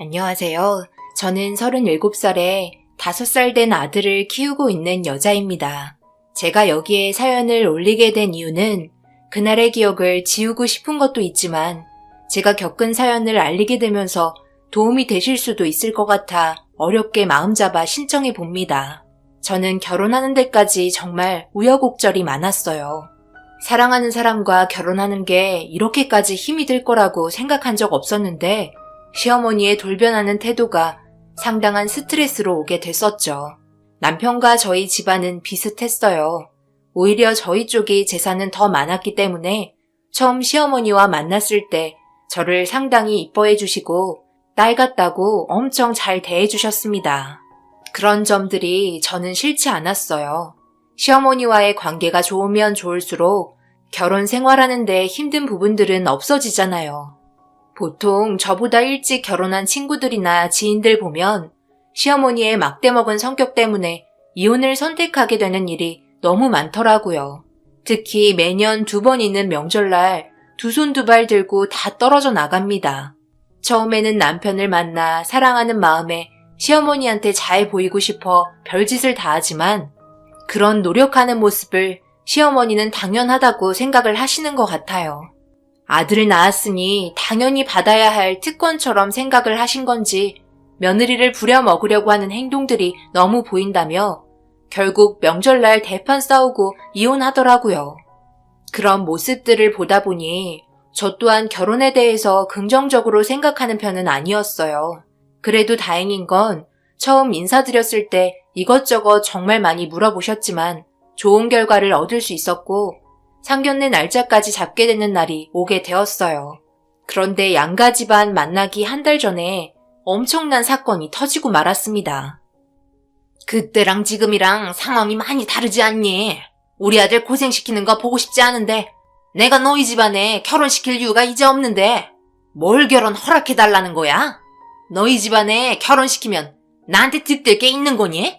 안녕하세요. 저는 37살에 5살 된 아들을 키우고 있는 여자입니다. 제가 여기에 사연을 올리게 된 이유는 그날의 기억을 지우고 싶은 것도 있지만 제가 겪은 사연을 알리게 되면서 도움이 되실 수도 있을 것 같아 어렵게 마음 잡아 신청해 봅니다. 저는 결혼하는 데까지 정말 우여곡절이 많았어요. 사랑하는 사람과 결혼하는 게 이렇게까지 힘이 들 거라고 생각한 적 없었는데 시어머니의 돌변하는 태도가 상당한 스트레스로 오게 됐었죠. 남편과 저희 집안은 비슷했어요. 오히려 저희 쪽이 재산은 더 많았기 때문에 처음 시어머니와 만났을 때 저를 상당히 이뻐해 주시고 딸 같다고 엄청 잘 대해 주셨습니다. 그런 점들이 저는 싫지 않았어요. 시어머니와의 관계가 좋으면 좋을수록 결혼 생활하는데 힘든 부분들은 없어지잖아요. 보통 저보다 일찍 결혼한 친구들이나 지인들 보면 시어머니의 막대먹은 성격 때문에 이혼을 선택하게 되는 일이 너무 많더라고요. 특히 매년 2번 있는 명절날 2손 2발 들고 다 떨어져 나갑니다. 처음에는 남편을 만나 사랑하는 마음에 시어머니한테 잘 보이고 싶어 별짓을 다 하지만 그런 노력하는 모습을 시어머니는 당연하다고 생각을 하시는 것 같아요. 아들을 낳았으니 당연히 받아야 할 특권처럼 생각을 하신 건지 며느리를 부려먹으려고 하는 행동들이 너무 보인다며 결국 명절날 대판 싸우고 이혼하더라고요. 그런 모습들을 보다 보니 저 또한 결혼에 대해서 긍정적으로 생각하는 편은 아니었어요. 그래도 다행인 건 처음 인사드렸을 때 이것저것 정말 많이 물어보셨지만 좋은 결과를 얻을 수 있었고 상견례 날짜까지 잡게 되는 날이 오게 되었어요. 그런데 양가 집안 만나기 한 달 전에 엄청난 사건이 터지고 말았습니다. 그때랑 지금이랑 상황이 많이 다르지 않니? 우리 아들 고생시키는 거 보고 싶지 않은데 내가 너희 집안에 결혼시킬 이유가 이제 없는데 뭘 결혼 허락해달라는 거야? 너희 집안에 결혼시키면 나한테 득될 게 있는 거니?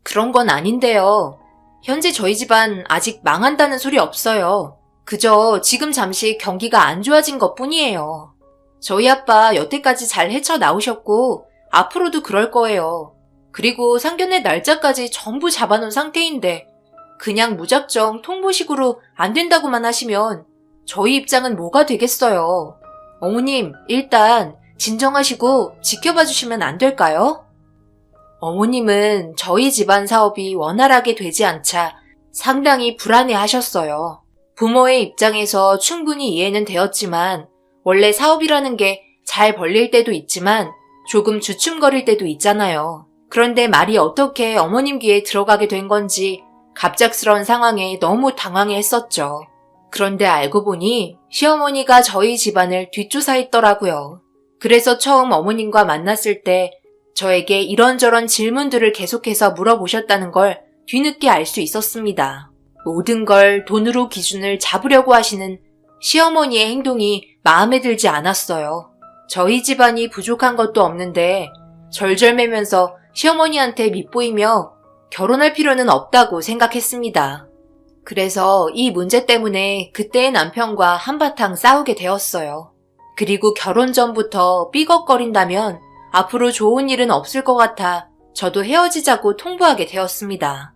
그런 건 아닌데요. 현재 저희 집안 아직 망한다는 소리 없어요. 그저 지금 잠시 경기가 안 좋아진 것뿐이에요. 저희 아빠 여태까지 잘 헤쳐나오셨고 앞으로도 그럴 거예요. 그리고 상견례 날짜까지 전부 잡아놓은 상태인데 그냥 무작정 통보식으로 안 된다고만 하시면 저희 입장은 뭐가 되겠어요. 어머님, 일단 진정하시고 지켜봐 주시면 안 될까요? 어머님은 저희 집안 사업이 원활하게 되지 않자 상당히 불안해하셨어요. 부모의 입장에서 충분히 이해는 되었지만 원래 사업이라는 게 잘 벌릴 때도 있지만 조금 주춤거릴 때도 있잖아요. 그런데 말이 어떻게 어머님 귀에 들어가게 된 건지 갑작스러운 상황에 너무 당황해했었죠. 그런데 알고 보니 시어머니가 저희 집안을 뒷조사했더라고요. 그래서 처음 어머님과 만났을 때 저에게 이런저런 질문들을 계속해서 물어보셨다는 걸 뒤늦게 알 수 있었습니다. 모든 걸 돈으로 기준을 잡으려고 하시는 시어머니의 행동이 마음에 들지 않았어요. 저희 집안이 부족한 것도 없는데 절절매면서 시어머니한테 밉보이며 결혼할 필요는 없다고 생각했습니다. 그래서 이 문제 때문에 그때의 남편과 한바탕 싸우게 되었어요. 그리고 결혼 전부터 삐걱거린다면 앞으로 좋은 일은 없을 것 같아 저도 헤어지자고 통보하게 되었습니다.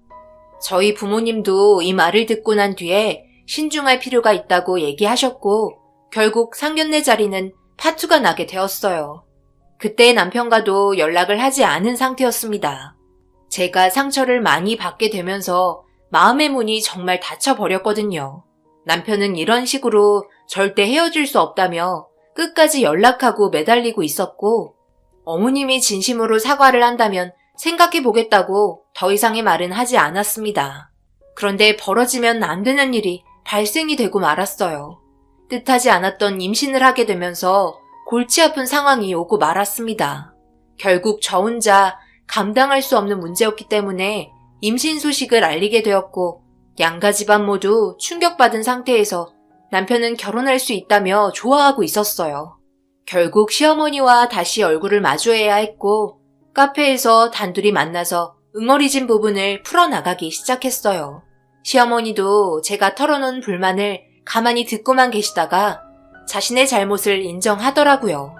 저희 부모님도 이 말을 듣고 난 뒤에 신중할 필요가 있다고 얘기하셨고 결국 상견례 자리는 파투가 나게 되었어요. 그때 남편과도 연락을 하지 않은 상태였습니다. 제가 상처를 많이 받게 되면서 마음의 문이 정말 닫혀버렸거든요. 남편은 이런 식으로 절대 헤어질 수 없다며 끝까지 연락하고 매달리고 있었고 어머님이 진심으로 사과를 한다면 생각해보겠다고 더 이상의 말은 하지 않았습니다. 그런데 벌어지면 안 되는 일이 발생이 되고 말았어요. 뜻하지 않았던 임신을 하게 되면서 골치 아픈 상황이 오고 말았습니다. 결국 저 혼자 감당할 수 없는 문제였기 때문에 임신 소식을 알리게 되었고 양가 집안 모두 충격받은 상태에서 남편은 결혼할 수 있다며 좋아하고 있었어요. 결국 시어머니와 다시 얼굴을 마주해야 했고 카페에서 단둘이 만나서 응어리진 부분을 풀어나가기 시작했어요. 시어머니도 제가 털어놓은 불만을 가만히 듣고만 계시다가 자신의 잘못을 인정하더라고요.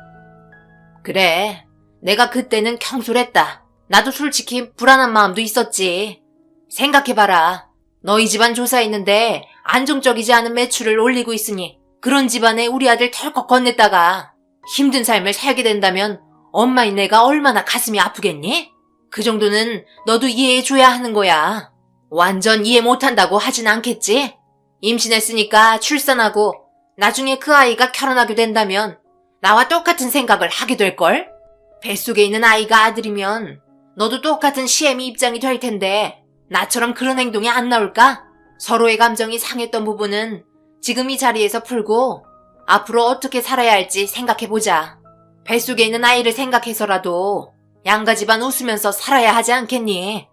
그래, 내가 그때는 경솔했다. 나도 솔직히 불안한 마음도 있었지. 생각해봐라. 너희 집안 조사했는데 안정적이지 않은 매출을 올리고 있으니 그런 집안에 우리 아들 털컥 건넸다가 힘든 삶을 살게 된다면 엄마인 내가 얼마나 가슴이 아프겠니? 그 정도는 너도 이해해줘야 하는 거야. 완전 이해 못한다고 하진 않겠지? 임신했으니까 출산하고 나중에 그 아이가 결혼하게 된다면 나와 똑같은 생각을 하게 될걸? 뱃속에 있는 아이가 아들이면 너도 똑같은 시애미 입장이 될 텐데 나처럼 그런 행동이 안 나올까? 서로의 감정이 상했던 부분은 지금 이 자리에서 풀고 앞으로 어떻게 살아야 할지 생각해보자. 뱃속에 있는 아이를 생각해서라도 양가 집안 웃으면서 살아야 하지 않겠니?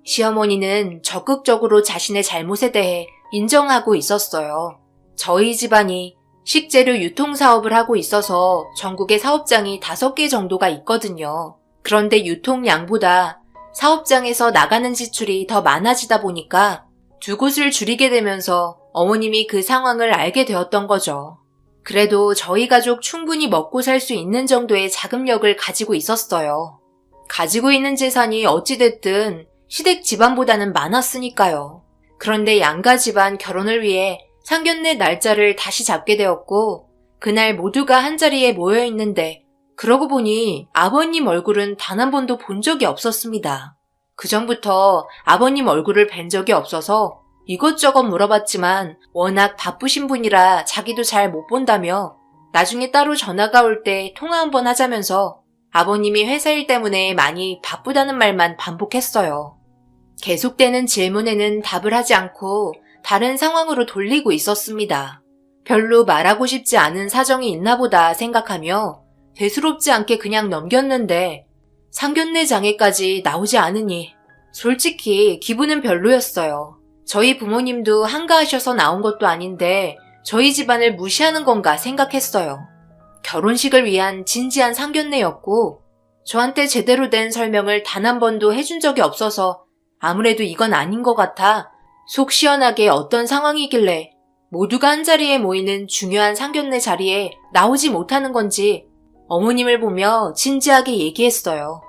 시어머니는 적극적으로 자신의 잘못에 대해 인정하고 있었어요. 저희 집안이 식재료 유통사업을 하고 있어서 전국에 사업장이 5개 정도가 있거든요. 그런데 유통량보다 사업장에서 나가는 지출이 더 많아지다 보니까 2곳을 줄이게 되면서 어머님이 그 상황을 알게 되었던 거죠. 그래도 저희 가족 충분히 먹고 살 수 있는 정도의 자금력을 가지고 있었어요. 가지고 있는 재산이 어찌됐든 시댁 집안보다는 많았으니까요. 그런데 양가 집안 결혼을 위해 상견례 날짜를 다시 잡게 되었고 그날 모두가 한자리에 모여 있는데 그러고 보니 아버님 얼굴은 단 한 번도 본 적이 없었습니다. 그전부터 아버님 얼굴을 뵌 적이 없어서 이것저것 물어봤지만 워낙 바쁘신 분이라 자기도 잘 못 본다며 나중에 따로 전화가 올 때 통화 한번 하자면서 아버님이 회사 일 때문에 많이 바쁘다는 말만 반복했어요. 계속되는 질문에는 답을 하지 않고 다른 상황으로 돌리고 있었습니다. 별로 말하고 싶지 않은 사정이 있나 보다 생각하며 대수롭지 않게 그냥 넘겼는데 상견례 장에까지 나오지 않으니 솔직히 기분은 별로였어요. 저희 부모님도 한가하셔서 나온 것도 아닌데 저희 집안을 무시하는 건가 생각했어요. 결혼식을 위한 진지한 상견례였고 저한테 제대로 된 설명을 단 한 번도 해준 적이 없어서 아무래도 이건 아닌 것 같아 속 시원하게 어떤 상황이길래 모두가 한자리에 모이는 중요한 상견례 자리에 나오지 못하는 건지 어머님을 보며 진지하게 얘기했어요.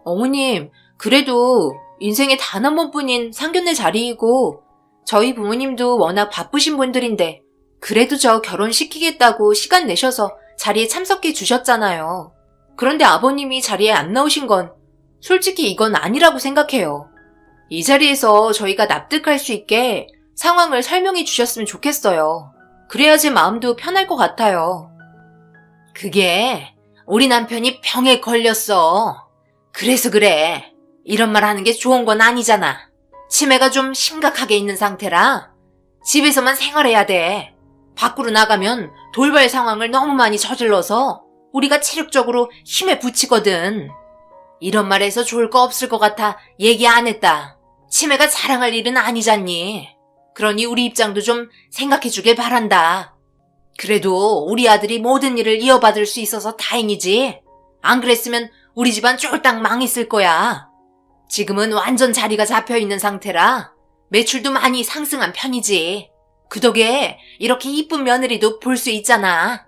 어머님, 그래도 인생에 단 한 번뿐인 상견례 자리이고 저희 부모님도 워낙 바쁘신 분들인데 그래도 저 결혼시키겠다고 시간 내셔서 자리에 참석해 주셨잖아요. 그런데 아버님이 자리에 안 나오신 건 솔직히 이건 아니라고 생각해요. 이 자리에서 저희가 납득할 수 있게 상황을 설명해 주셨으면 좋겠어요. 그래야지 마음도 편할 것 같아요. 그게 우리 남편이 병에 걸렸어. 그래서 그래. 이런 말 하는 게 좋은 건 아니잖아. 치매가 좀 심각하게 있는 상태라 집에서만 생활해야 돼. 밖으로 나가면 돌발 상황을 너무 많이 저질러서 우리가 체력적으로 힘에 부치거든. 이런 말해서 좋을 거 없을 것 같아 얘기 안 했다. 치매가 자랑할 일은 아니잖니. 그러니 우리 입장도 좀 생각해 주길 바란다. 그래도 우리 아들이 모든 일을 이어받을 수 있어서 다행이지. 안 그랬으면 우리 집안 쫄딱 망했을 거야. 지금은 완전 자리가 잡혀있는 상태라 매출도 많이 상승한 편이지. 그 덕에 이렇게 이쁜 며느리도 볼 수 있잖아.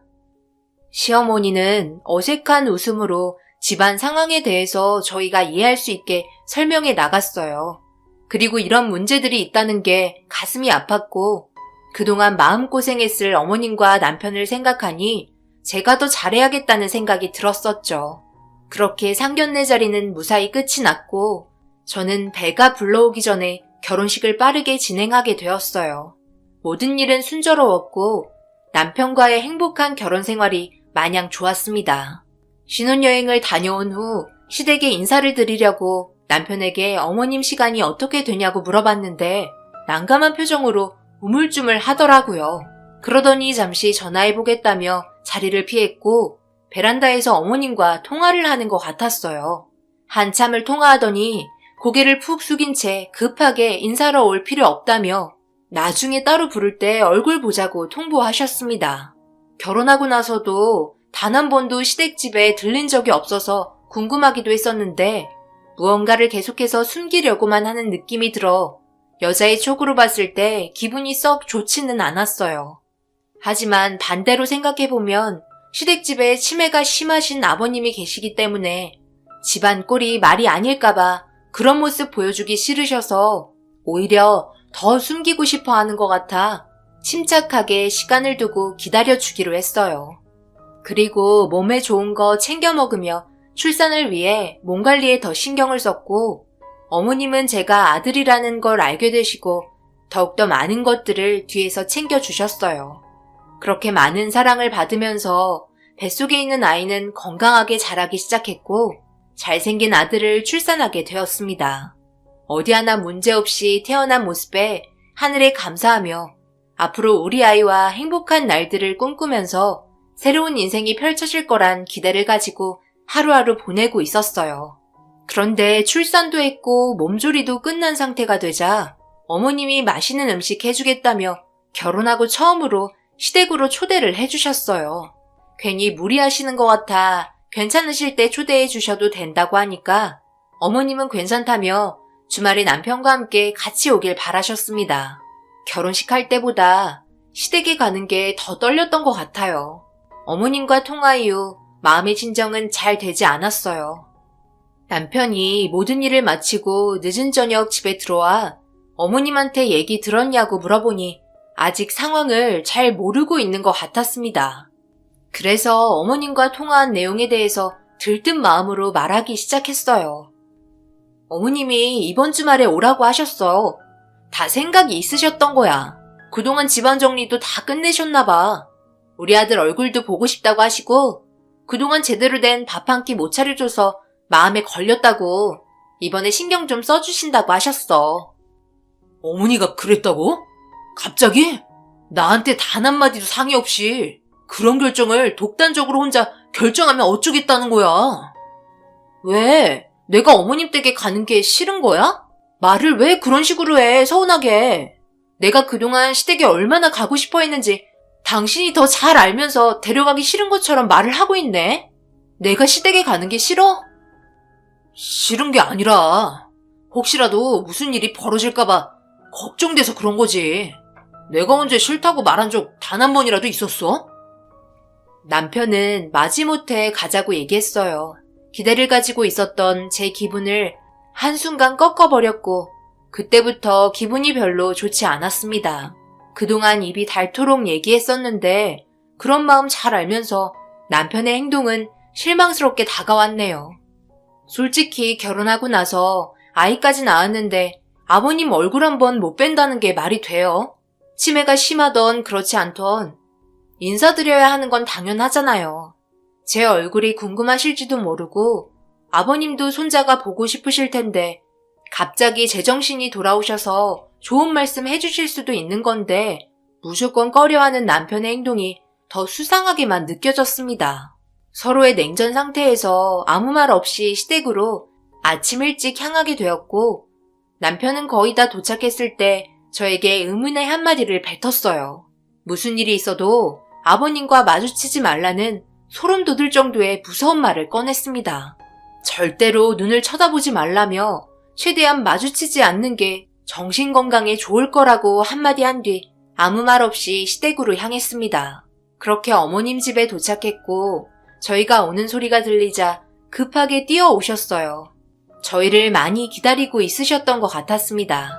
시어머니는 어색한 웃음으로 집안 상황에 대해서 저희가 이해할 수 있게 설명해 나갔어요. 그리고 이런 문제들이 있다는 게 가슴이 아팠고 그동안 마음고생했을 어머님과 남편을 생각하니 제가 더 잘해야겠다는 생각이 들었었죠. 그렇게 상견례 자리는 무사히 끝이 났고 저는 배가 불러오기 전에 결혼식을 빠르게 진행하게 되었어요. 모든 일은 순조로웠고 남편과의 행복한 결혼 생활이 마냥 좋았습니다. 신혼여행을 다녀온 후 시댁에 인사를 드리려고 남편에게 어머님 시간이 어떻게 되냐고 물어봤는데 난감한 표정으로 우물쭈물 하더라고요. 그러더니 잠시 전화해보겠다며 자리를 피했고 베란다에서 어머님과 통화를 하는 것 같았어요. 한참을 통화하더니 고개를 푹 숙인 채 급하게 인사로 올 필요 없다며 나중에 따로 부를 때 얼굴 보자고 통보하셨습니다. 결혼하고 나서도 단 한 번도 시댁집에 들른 적이 없어서 궁금하기도 했었는데 무언가를 계속해서 숨기려고만 하는 느낌이 들어 여자의 촉으로 봤을 때 기분이 썩 좋지는 않았어요. 하지만 반대로 생각해보면 시댁집에 치매가 심하신 아버님이 계시기 때문에 집안 꼴이 말이 아닐까봐 그런 모습 보여주기 싫으셔서 오히려 더 숨기고 싶어 하는 것 같아 침착하게 시간을 두고 기다려주기로 했어요. 그리고 몸에 좋은 거 챙겨 먹으며 출산을 위해 몸 관리에 더 신경을 썼고 어머님은 제가 아들이라는 걸 알게 되시고 더욱더 많은 것들을 뒤에서 챙겨주셨어요. 그렇게 많은 사랑을 받으면서 뱃속에 있는 아이는 건강하게 자라기 시작했고 잘생긴 아들을 출산하게 되었습니다. 어디 하나 문제없이 태어난 모습에 하늘에 감사하며 앞으로 우리 아이와 행복한 날들을 꿈꾸면서 새로운 인생이 펼쳐질 거란 기대를 가지고 하루하루 보내고 있었어요. 그런데 출산도 했고 몸조리도 끝난 상태가 되자 어머님이 맛있는 음식 해주겠다며 결혼하고 처음으로 시댁으로 초대를 해주셨어요. 괜히 무리하시는 것 같아 괜찮으실 때 초대해 주셔도 된다고 하니까 어머님은 괜찮다며 주말에 남편과 함께 같이 오길 바라셨습니다. 결혼식 할 때보다 시댁에 가는 게 더 떨렸던 것 같아요. 어머님과 통화 이후 마음의 진정은 잘 되지 않았어요. 남편이 모든 일을 마치고 늦은 저녁 집에 들어와 어머님한테 얘기 들었냐고 물어보니 아직 상황을 잘 모르고 있는 것 같았습니다. 그래서 어머님과 통화한 내용에 대해서 들뜬 마음으로 말하기 시작했어요. 어머님이 이번 주말에 오라고 하셨어. 다 생각이 있으셨던 거야. 그동안 집안 정리도 다 끝내셨나 봐. 우리 아들 얼굴도 보고 싶다고 하시고 그동안 제대로 된 밥 한 끼 못 차려줘서 마음에 걸렸다고 이번에 신경 좀 써주신다고 하셨어. 어머니가 그랬다고? 갑자기? 나한테 단 한마디도 상의 없이 그런 결정을 독단적으로 혼자 결정하면 어쩌겠다는 거야? 왜? 내가 어머님 댁에 가는 게 싫은 거야? 말을 왜 그런 식으로 해, 서운하게. 내가 그동안 시댁에 얼마나 가고 싶어 했는지 당신이 더 잘 알면서 데려가기 싫은 것처럼 말을 하고 있네. 내가 시댁에 가는 게 싫어? 싫은 게 아니라 혹시라도 무슨 일이 벌어질까봐 걱정돼서 그런 거지. 내가 언제 싫다고 말한 적 단 한 번이라도 있었어? 남편은 마지못해 가자고 얘기했어요. 기대를 가지고 있었던 제 기분을 한순간 꺾어버렸고 그때부터 기분이 별로 좋지 않았습니다. 그동안 입이 닳도록 얘기했었는데 그런 마음 잘 알면서 남편의 행동은 실망스럽게 다가왔네요. 솔직히 결혼하고 나서 아이까지 낳았는데 아버님 얼굴 한번 못 뵌다는 게 말이 돼요? 치매가 심하던 그렇지 않던 인사드려야 하는 건 당연하잖아요. 제 얼굴이 궁금하실지도 모르고 아버님도 손자가 보고 싶으실 텐데 갑자기 제정신이 돌아오셔서 좋은 말씀 해주실 수도 있는 건데 무조건 꺼려하는 남편의 행동이 더 수상하게만 느껴졌습니다. 서로의 냉전 상태에서 아무 말 없이 시댁으로 아침 일찍 향하게 되었고 남편은 거의 다 도착했을 때 저에게 의문의 한마디를 뱉었어요. 무슨 일이 있어도 아버님과 마주치지 말라는 소름 돋을 정도의 무서운 말을 꺼냈습니다. 절대로 눈을 쳐다보지 말라며 최대한 마주치지 않는 게 정신건강에 좋을 거라고 한마디 한 뒤 아무 말 없이 시댁으로 향했습니다. 그렇게 어머님 집에 도착했고 저희가 오는 소리가 들리자 급하게 뛰어오셨어요. 저희를 많이 기다리고 있으셨던 것 같았습니다.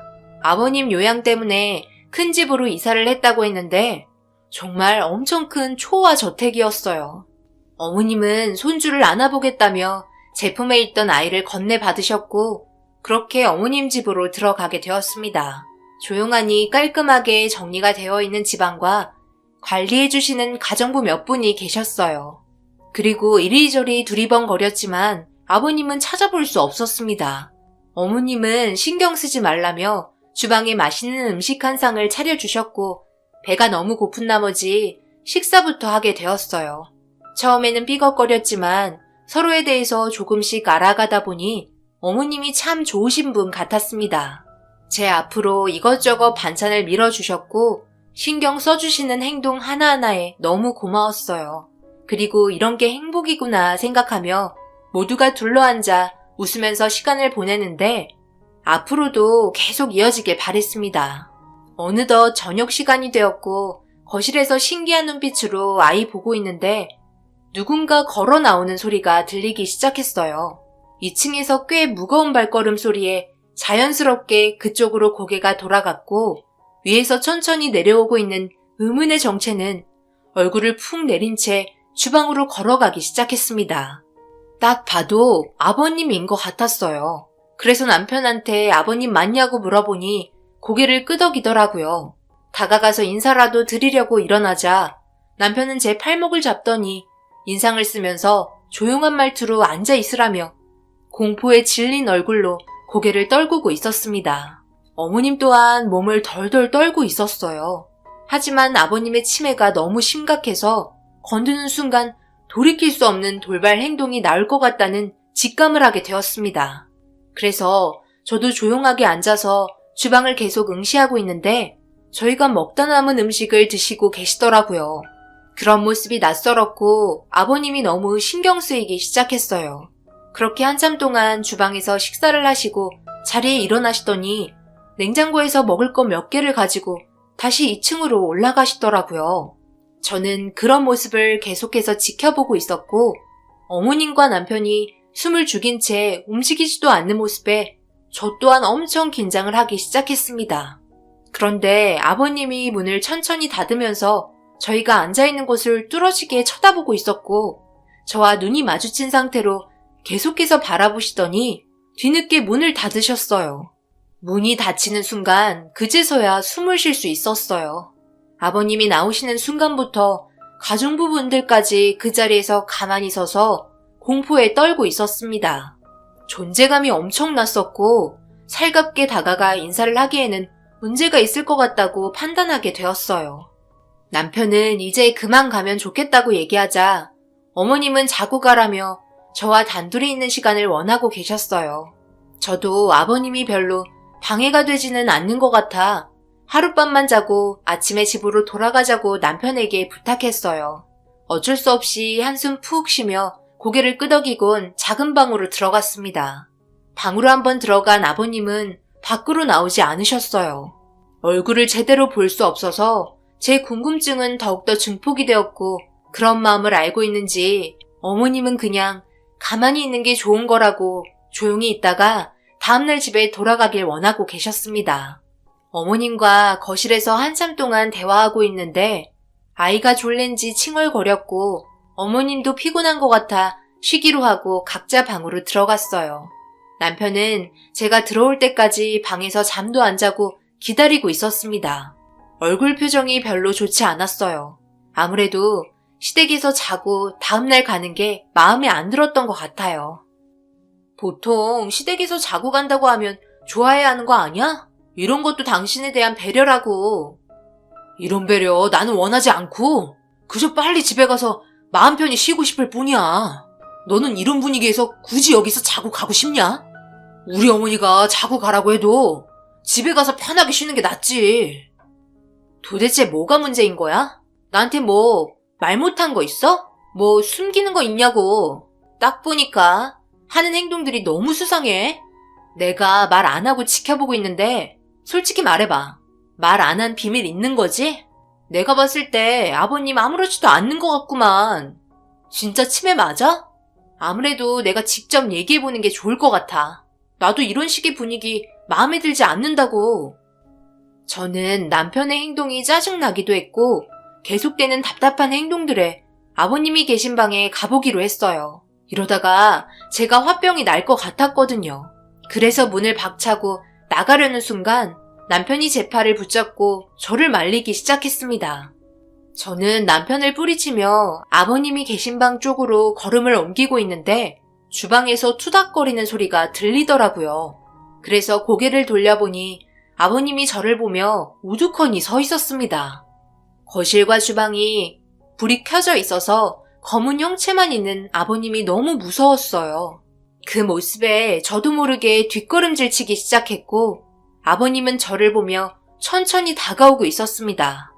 아버님 요양 때문에 큰 집으로 이사를 했다고 했는데 정말 엄청 큰 초호화 저택이었어요. 어머님은 손주를 안아보겠다며 제품에 있던 아이를 건네받으셨고 그렇게 어머님 집으로 들어가게 되었습니다. 조용하니 깔끔하게 정리가 되어 있는 집안과 관리해주시는 가정부 몇 분이 계셨어요. 그리고 이리저리 두리번거렸지만 아버님은 찾아볼 수 없었습니다. 어머님은 신경 쓰지 말라며 주방에 맛있는 음식 한 상을 차려주셨고 배가 너무 고픈 나머지 식사부터 하게 되었어요. 처음에는 삐걱거렸지만 서로에 대해서 조금씩 알아가다 보니 어머님이 참 좋으신 분 같았습니다. 제 앞으로 이것저것 반찬을 밀어주셨고 신경 써주시는 행동 하나하나에 너무 고마웠어요. 그리고 이런 게 행복이구나 생각하며 모두가 둘러앉아 웃으면서 시간을 보내는데 앞으로도 계속 이어지길 바랬습니다. 어느덧 저녁 시간이 되었고 거실에서 신기한 눈빛으로 아이 보고 있는데 누군가 걸어 나오는 소리가 들리기 시작했어요. 2층에서 꽤 무거운 발걸음 소리에 자연스럽게 그쪽으로 고개가 돌아갔고 위에서 천천히 내려오고 있는 의문의 정체는 얼굴을 푹 내린 채 주방으로 걸어가기 시작했습니다. 딱 봐도 아버님인 것 같았어요. 그래서 남편한테 아버님 맞냐고 물어보니 고개를 끄덕이더라고요. 다가가서 인사라도 드리려고 일어나자 남편은 제 팔목을 잡더니 인상을 쓰면서 조용한 말투로 앉아 있으라며 공포에 질린 얼굴로 고개를 떨구고 있었습니다. 어머님 또한 몸을 덜덜 떨고 있었어요. 하지만 아버님의 치매가 너무 심각해서 건드는 순간 돌이킬 수 없는 돌발 행동이 나올 것 같다는 직감을 하게 되었습니다. 그래서 저도 조용하게 앉아서 주방을 계속 응시하고 있는데 저희가 먹다 남은 음식을 드시고 계시더라고요. 그런 모습이 낯설었고 아버님이 너무 신경 쓰이기 시작했어요. 그렇게 한참 동안 주방에서 식사를 하시고 자리에 일어나시더니 냉장고에서 먹을 거 몇 개를 가지고 다시 2층으로 올라가시더라고요. 저는 그런 모습을 계속해서 지켜보고 있었고 어머님과 남편이 숨을 죽인 채 움직이지도 않는 모습에 저 또한 엄청 긴장을 하기 시작했습니다. 그런데 아버님이 문을 천천히 닫으면서 저희가 앉아있는 곳을 뚫어지게 쳐다보고 있었고 저와 눈이 마주친 상태로 계속해서 바라보시더니 뒤늦게 문을 닫으셨어요. 문이 닫히는 순간 그제서야 숨을 쉴 수 있었어요. 아버님이 나오시는 순간부터 가족부분들까지 그 자리에서 가만히 서서 공포에 떨고 있었습니다. 존재감이 엄청났었고 살갑게 다가가 인사를 하기에는 문제가 있을 것 같다고 판단하게 되었어요. 남편은 이제 그만 가면 좋겠다고 얘기하자 어머님은 자고 가라며 저와 단둘이 있는 시간을 원하고 계셨어요. 저도 아버님이 별로 방해가 되지는 않는 것 같아 하룻밤만 자고 아침에 집으로 돌아가자고 남편에게 부탁했어요. 어쩔 수 없이 한숨 푹 쉬며 고개를 끄덕이곤 작은 방으로 들어갔습니다. 방으로 한번 들어간 아버님은 밖으로 나오지 않으셨어요. 얼굴을 제대로 볼 수 없어서 제 궁금증은 더욱더 증폭이 되었고 그런 마음을 알고 있는지 어머님은 그냥 가만히 있는 게 좋은 거라고 조용히 있다가 다음날 집에 돌아가길 원하고 계셨습니다. 어머님과 거실에서 한참 동안 대화하고 있는데 아이가 졸린지 칭얼거렸고 어머님도 피곤한 것 같아 쉬기로 하고 각자 방으로 들어갔어요. 남편은 제가 들어올 때까지 방에서 잠도 안 자고 기다리고 있었습니다. 얼굴 표정이 별로 좋지 않았어요. 아무래도 시댁에서 자고 다음날 가는 게 마음에 안 들었던 것 같아요. 보통 시댁에서 자고 간다고 하면 좋아해야 하는 거 아니야? 이런 것도 당신에 대한 배려라고. 이런 배려 나는 원하지 않고 그저 빨리 집에 가서 마음 편히 쉬고 싶을 뿐이야. 너는 이런 분위기에서 굳이 여기서 자고 가고 싶냐? 우리 어머니가 자고 가라고 해도 집에 가서 편하게 쉬는 게 낫지. 도대체 뭐가 문제인 거야? 나한테 뭐 말 못한 거 있어? 뭐 숨기는 거 있냐고. 딱 보니까 하는 행동들이 너무 수상해. 내가 말 안 하고 지켜보고 있는데 솔직히 말해봐. 말 안 한 비밀 있는 거지? 내가 봤을 때 아버님 아무렇지도 않는 것 같구만. 진짜 치매 맞아? 아무래도 내가 직접 얘기해보는 게 좋을 것 같아. 나도 이런 식의 분위기 마음에 들지 않는다고. 저는 남편의 행동이 짜증나기도 했고 계속되는 답답한 행동들에 아버님이 계신 방에 가보기로 했어요. 이러다가 제가 화병이 날 것 같았거든요. 그래서 문을 박차고 나가려는 순간 남편이 제 팔을 붙잡고 저를 말리기 시작했습니다. 저는 남편을 뿌리치며 아버님이 계신 방 쪽으로 걸음을 옮기고 있는데 주방에서 투닥거리는 소리가 들리더라고요. 그래서 고개를 돌려보니 아버님이 저를 보며 우두커니 서 있었습니다. 거실과 주방이 불이 켜져 있어서 검은 형체만 있는 아버님이 너무 무서웠어요. 그 모습에 저도 모르게 뒷걸음질 치기 시작했고 아버님은 저를 보며 천천히 다가오고 있었습니다.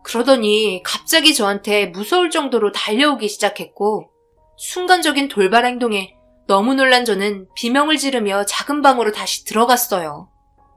그러더니 갑자기 저한테 무서울 정도로 달려오기 시작했고 순간적인 돌발 행동에 너무 놀란 저는 비명을 지르며 작은 방으로 다시 들어갔어요.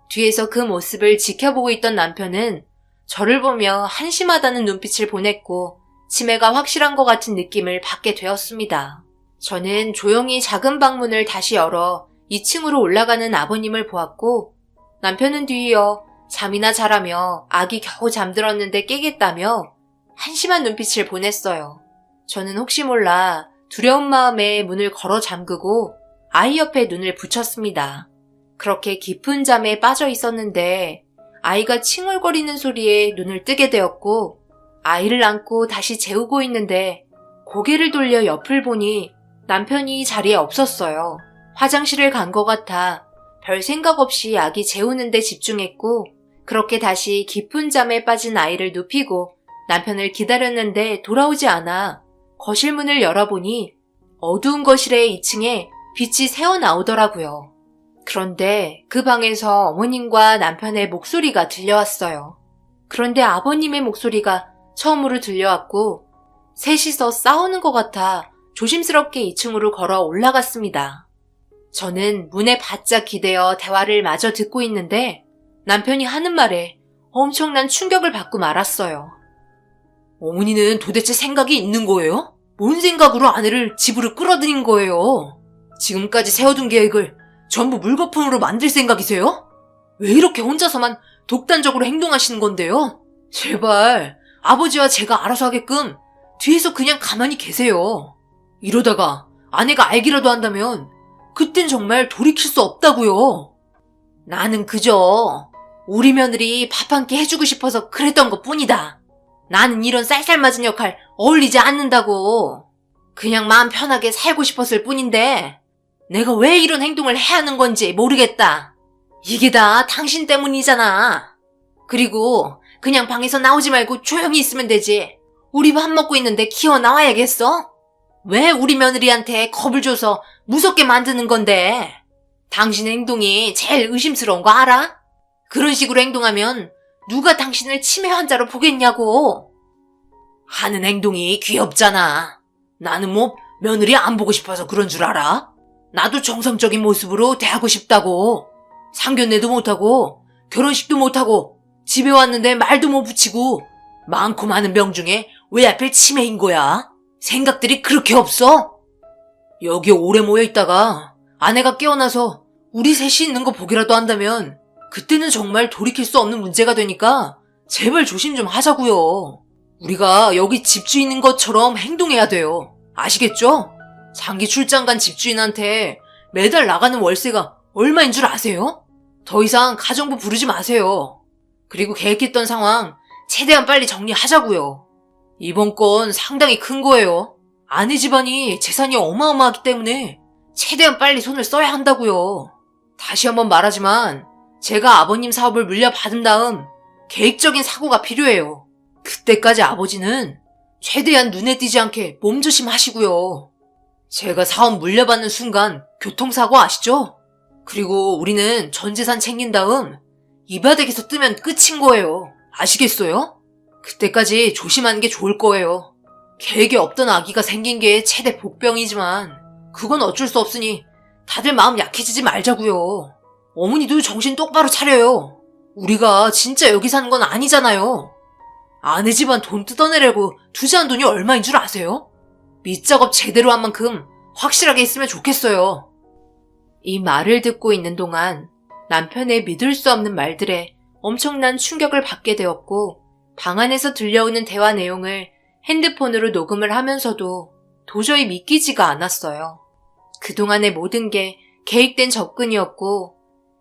뒤에서 그 모습을 지켜보고 있던 남편은 저를 보며 한심하다는 눈빛을 보냈고 치매가 확실한 것 같은 느낌을 받게 되었습니다. 저는 조용히 작은 방문을 다시 열어 2층으로 올라가는 아버님을 보았고 남편은 뒤이어 잠이나 자라며 아기 겨우 잠들었는데 깨겠다며 한심한 눈빛을 보냈어요. 저는 혹시 몰라 두려운 마음에 문을 걸어 잠그고 아이 옆에 눈을 붙였습니다. 그렇게 깊은 잠에 빠져 있었는데 아이가 칭얼거리는 소리에 눈을 뜨게 되었고 아이를 안고 다시 재우고 있는데 고개를 돌려 옆을 보니 남편이 자리에 없었어요. 화장실을 간 것 같아 별 생각 없이 아기 재우는데 집중했고 그렇게 다시 깊은 잠에 빠진 아이를 눕히고 남편을 기다렸는데 돌아오지 않아 거실 문을 열어보니 어두운 거실의 2층에 빛이 새어나오더라고요. 그런데 그 방에서 어머님과 남편의 목소리가 들려왔어요. 그런데 아버님의 목소리가 처음으로 들려왔고 셋이서 싸우는 것 같아 조심스럽게 2층으로 걸어 올라갔습니다. 저는 문에 바짝 기대어 대화를 마저 듣고 있는데 남편이 하는 말에 엄청난 충격을 받고 말았어요. 어머니는 도대체 생각이 있는 거예요? 뭔 생각으로 아내를 집으로 끌어들인 거예요? 지금까지 세워둔 계획을 전부 물거품으로 만들 생각이세요? 왜 이렇게 혼자서만 독단적으로 행동하시는 건데요? 제발 아버지와 제가 알아서 하게끔 뒤에서 그냥 가만히 계세요. 이러다가 아내가 알기라도 한다면 그땐 정말 돌이킬 수 없다고요. 나는 그저 우리 며느리 밥 한 끼 해주고 싶어서 그랬던 것 뿐이다. 나는 이런 쌀쌀맞은 역할 어울리지 않는다고. 그냥 마음 편하게 살고 싶었을 뿐인데 내가 왜 이런 행동을 해야 하는 건지 모르겠다. 이게 다 당신 때문이잖아. 그리고 그냥 방에서 나오지 말고 조용히 있으면 되지. 우리 밥 먹고 있는데 기어 나와야겠어? 왜 우리 며느리한테 겁을 줘서 무섭게 만드는 건데? 당신 행동이 제일 의심스러운 거 알아? 그런 식으로 행동하면 누가 당신을 치매 환자로 보겠냐고. 하는 행동이 귀엽잖아. 나는 뭐 며느리 안 보고 싶어서 그런 줄 알아? 나도 정상적인 모습으로 대하고 싶다고. 상견례도 못하고 결혼식도 못하고 집에 왔는데 말도 못 붙이고 많고 많은 병 중에 왜 하필 치매인 거야? 생각들이 그렇게 없어? 여기 오래 모여있다가 아내가 깨어나서 우리 셋이 있는 거 보기라도 한다면 그때는 정말 돌이킬 수 없는 문제가 되니까 제발 조심 좀 하자고요. 우리가 여기 집주인인 것처럼 행동해야 돼요. 아시겠죠? 장기 출장 간 집주인한테 매달 나가는 월세가 얼마인 줄 아세요? 더 이상 가정부 부르지 마세요. 그리고 계획했던 상황 최대한 빨리 정리하자고요. 이번 건 상당히 큰 거예요. 아내 집안이 재산이 어마어마하기 때문에 최대한 빨리 손을 써야 한다고요. 다시 한번 말하지만 제가 아버님 사업을 물려받은 다음 계획적인 사고가 필요해요. 그때까지 아버지는 최대한 눈에 띄지 않게 몸조심하시고요. 제가 사업 물려받는 순간 교통사고 아시죠? 그리고 우리는 전 재산 챙긴 다음 이 바닥에서 뜨면 끝인 거예요. 아시겠어요? 그때까지 조심하는 게 좋을 거예요. 계획에 없던 아기가 생긴 게 최대 복병이지만 그건 어쩔 수 없으니 다들 마음 약해지지 말자고요. 어머니도 정신 똑바로 차려요. 우리가 진짜 여기 사는 건 아니잖아요. 아내 집안 돈 뜯어내려고 투자한 돈이 얼마인 줄 아세요? 밑작업 제대로 한 만큼 확실하게 했으면 좋겠어요. 이 말을 듣고 있는 동안 남편의 믿을 수 없는 말들에 엄청난 충격을 받게 되었고 방 안에서 들려오는 대화 내용을 핸드폰으로 녹음을 하면서도 도저히 믿기지가 않았어요. 그동안의 모든 게 계획된 접근이었고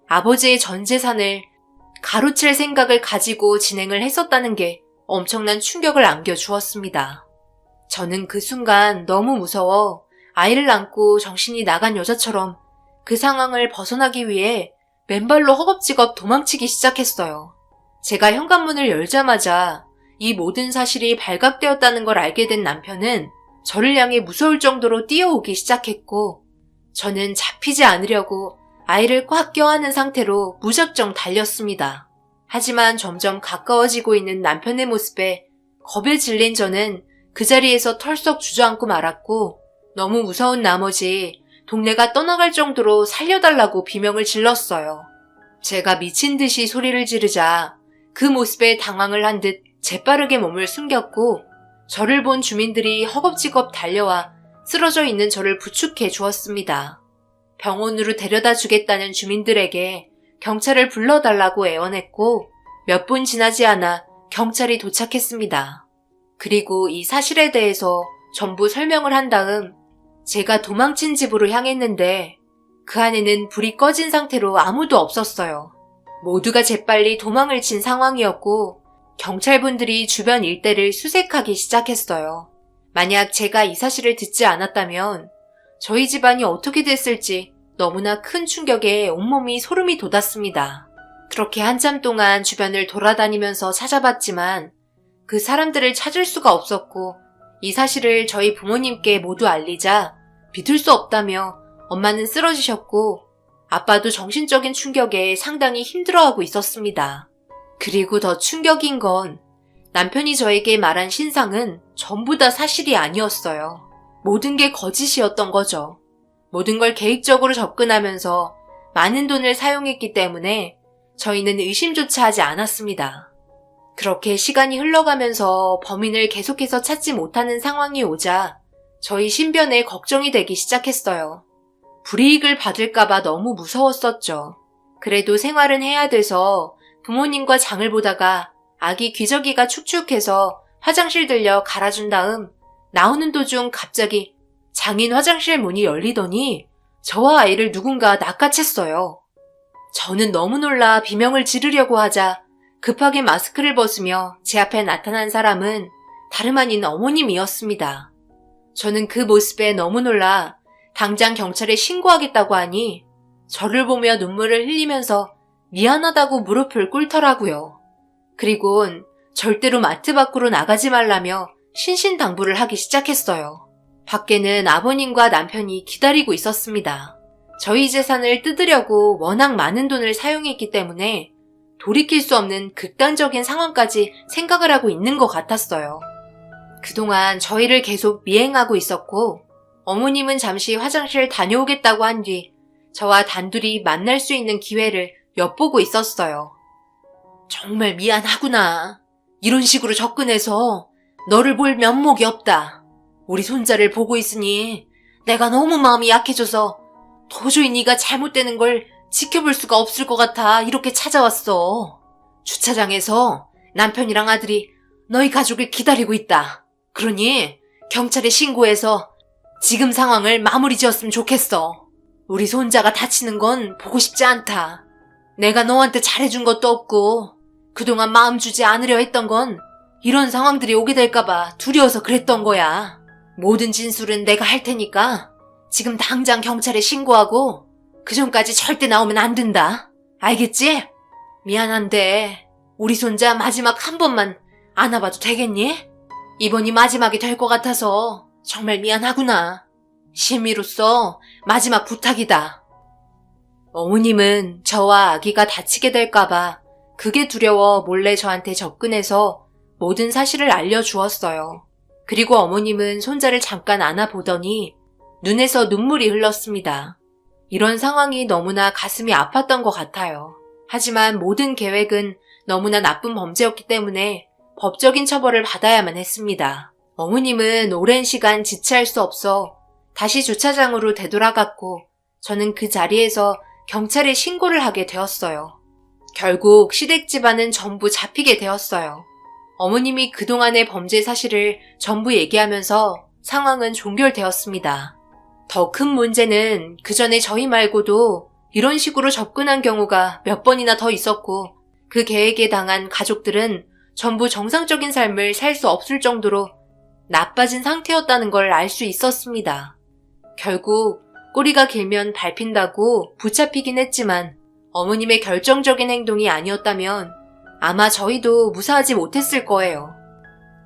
아버지의 전 재산을 가로챌 생각을 가지고 진행을 했었다는 게 엄청난 충격을 안겨주었습니다. 저는 그 순간 너무 무서워 아이를 안고 정신이 나간 여자처럼 그 상황을 벗어나기 위해 맨발로 허겁지겁 도망치기 시작했어요. 제가 현관문을 열자마자 이 모든 사실이 발각되었다는 걸 알게 된 남편은 저를 향해 무서울 정도로 뛰어오기 시작했고 저는 잡히지 않으려고 아이를 꽉 껴안은 상태로 무작정 달렸습니다. 하지만 점점 가까워지고 있는 남편의 모습에 겁에 질린 저는 그 자리에서 털썩 주저앉고 말았고 너무 무서운 나머지 동네가 떠나갈 정도로 살려달라고 비명을 질렀어요. 제가 미친 듯이 소리를 지르자 그 모습에 당황을 한 듯 재빠르게 몸을 숨겼고 저를 본 주민들이 허겁지겁 달려와 쓰러져 있는 저를 부축해 주었습니다. 병원으로 데려다 주겠다는 주민들에게 경찰을 불러달라고 애원했고 몇 분 지나지 않아 경찰이 도착했습니다. 그리고 이 사실에 대해서 전부 설명을 한 다음 제가 도망친 집으로 향했는데 그 안에는 불이 꺼진 상태로 아무도 없었어요. 모두가 재빨리 도망을 친 상황이었고 경찰분들이 주변 일대를 수색하기 시작했어요. 만약 제가 이 사실을 듣지 않았다면 저희 집안이 어떻게 됐을지 너무나 큰 충격에 온몸이 소름이 돋았습니다. 그렇게 한참 동안 주변을 돌아다니면서 찾아봤지만 그 사람들을 찾을 수가 없었고 이 사실을 저희 부모님께 모두 알리자 믿을 수 없다며 엄마는 쓰러지셨고 아빠도 정신적인 충격에 상당히 힘들어하고 있었습니다. 그리고 더 충격인 건 남편이 저에게 말한 신상은 전부 다 사실이 아니었어요. 모든 게 거짓이었던 거죠. 모든 걸 계획적으로 접근하면서 많은 돈을 사용했기 때문에 저희는 의심조차 하지 않았습니다. 그렇게 시간이 흘러가면서 범인을 계속해서 찾지 못하는 상황이 오자 저희 신변에 걱정이 되기 시작했어요. 불이익을 받을까봐 너무 무서웠었죠. 그래도 생활은 해야 돼서 부모님과 장을 보다가 아기 기저귀가 축축해서 화장실 들려 갈아준 다음 나오는 도중 갑자기 장인 화장실 문이 열리더니 저와 아이를 누군가 낚아챘어요. 저는 너무 놀라 비명을 지르려고 하자 급하게 마스크를 벗으며 제 앞에 나타난 사람은 다름 아닌 어머님이었습니다. 저는 그 모습에 너무 놀라 당장 경찰에 신고하겠다고 하니 저를 보며 눈물을 흘리면서 미안하다고 무릎을 꿇더라고요. 그리곤 절대로 마트 밖으로 나가지 말라며 신신당부를 하기 시작했어요. 밖에는 아버님과 남편이 기다리고 있었습니다. 저희 재산을 뜯으려고 워낙 많은 돈을 사용했기 때문에 돌이킬 수 없는 극단적인 상황까지 생각을 하고 있는 것 같았어요. 그동안 저희를 계속 미행하고 있었고 어머님은 잠시 화장실 다녀오겠다고 한 뒤 저와 단둘이 만날 수 있는 기회를 엿보고 있었어요. 정말 미안하구나. 이런 식으로 접근해서 너를 볼 면목이 없다. 우리 손자를 보고 있으니 내가 너무 마음이 약해져서 도저히 네가 잘못되는 걸 지켜볼 수가 없을 것 같아 이렇게 찾아왔어. 주차장에서 남편이랑 아들이 너희 가족을 기다리고 있다. 그러니 경찰에 신고해서 지금 상황을 마무리 지었으면 좋겠어. 우리 손자가 다치는 건 보고 싶지 않다. 내가 너한테 잘해준 것도 없고 그동안 마음 주지 않으려 했던 건 이런 상황들이 오게 될까봐 두려워서 그랬던 거야. 모든 진술은 내가 할 테니까 지금 당장 경찰에 신고하고 그 전까지 절대 나오면 안 된다. 알겠지? 미안한데 우리 손자 마지막 한 번만 안아봐도 되겠니? 이번이 마지막이 될 것 같아서 정말 미안하구나. 시민으로서 마지막 부탁이다. 어머님은 저와 아기가 다치게 될까봐 그게 두려워 몰래 저한테 접근해서 모든 사실을 알려주었어요. 그리고 어머님은 손자를 잠깐 안아보더니 눈에서 눈물이 흘렀습니다. 이런 상황이 너무나 가슴이 아팠던 것 같아요. 하지만 모든 계획은 너무나 나쁜 범죄였기 때문에 법적인 처벌을 받아야만 했습니다. 어머님은 오랜 시간 지체할 수 없어 다시 주차장으로 되돌아갔고 저는 그 자리에서 경찰에 신고를 하게 되었어요. 결국 시댁 집안은 전부 잡히게 되었어요. 어머님이 그동안의 범죄 사실을 전부 얘기하면서 상황은 종결되었습니다. 더 큰 문제는 그 전에 저희 말고도 이런 식으로 접근한 경우가 몇 번이나 더 있었고 그 계획에 당한 가족들은 전부 정상적인 삶을 살 수 없을 정도로 나빠진 상태였다는 걸 알 수 있었습니다. 결국 꼬리가 길면 밟힌다고 붙잡히긴 했지만 어머님의 결정적인 행동이 아니었다면 아마 저희도 무사하지 못했을 거예요.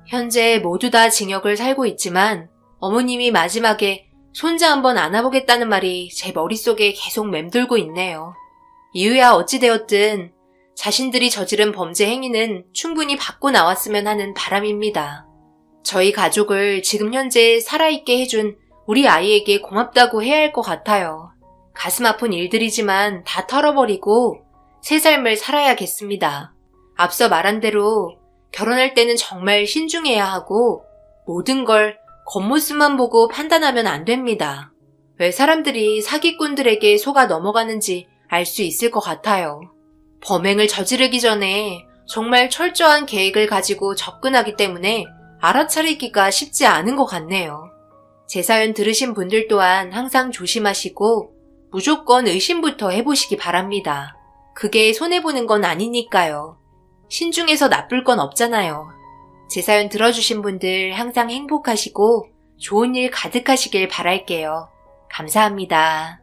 현재 모두 다 징역을 살고 있지만 어머님이 마지막에 손자 한번 안아보겠다는 말이 제 머릿속에 계속 맴돌고 있네요. 이유야 어찌되었든 자신들이 저지른 범죄 행위는 충분히 받고 나왔으면 하는 바람입니다. 저희 가족을 지금 현재 살아있게 해준 우리 아이에게 고맙다고 해야 할 것 같아요. 가슴 아픈 일들이지만 다 털어버리고 새 삶을 살아야겠습니다. 앞서 말한 대로 결혼할 때는 정말 신중해야 하고 모든 걸 겉모습만 보고 판단하면 안 됩니다. 왜 사람들이 사기꾼들에게 속아 넘어가는지 알 수 있을 것 같아요. 범행을 저지르기 전에 정말 철저한 계획을 가지고 접근하기 때문에 알아차리기가 쉽지 않은 것 같네요. 제 사연 들으신 분들 또한 항상 조심하시고 무조건 의심부터 해보시기 바랍니다. 그게 손해보는 건 아니니까요. 신중해서 나쁠 건 없잖아요. 제 사연 들어주신 분들 항상 행복하시고 좋은 일 가득하시길 바랄게요. 감사합니다.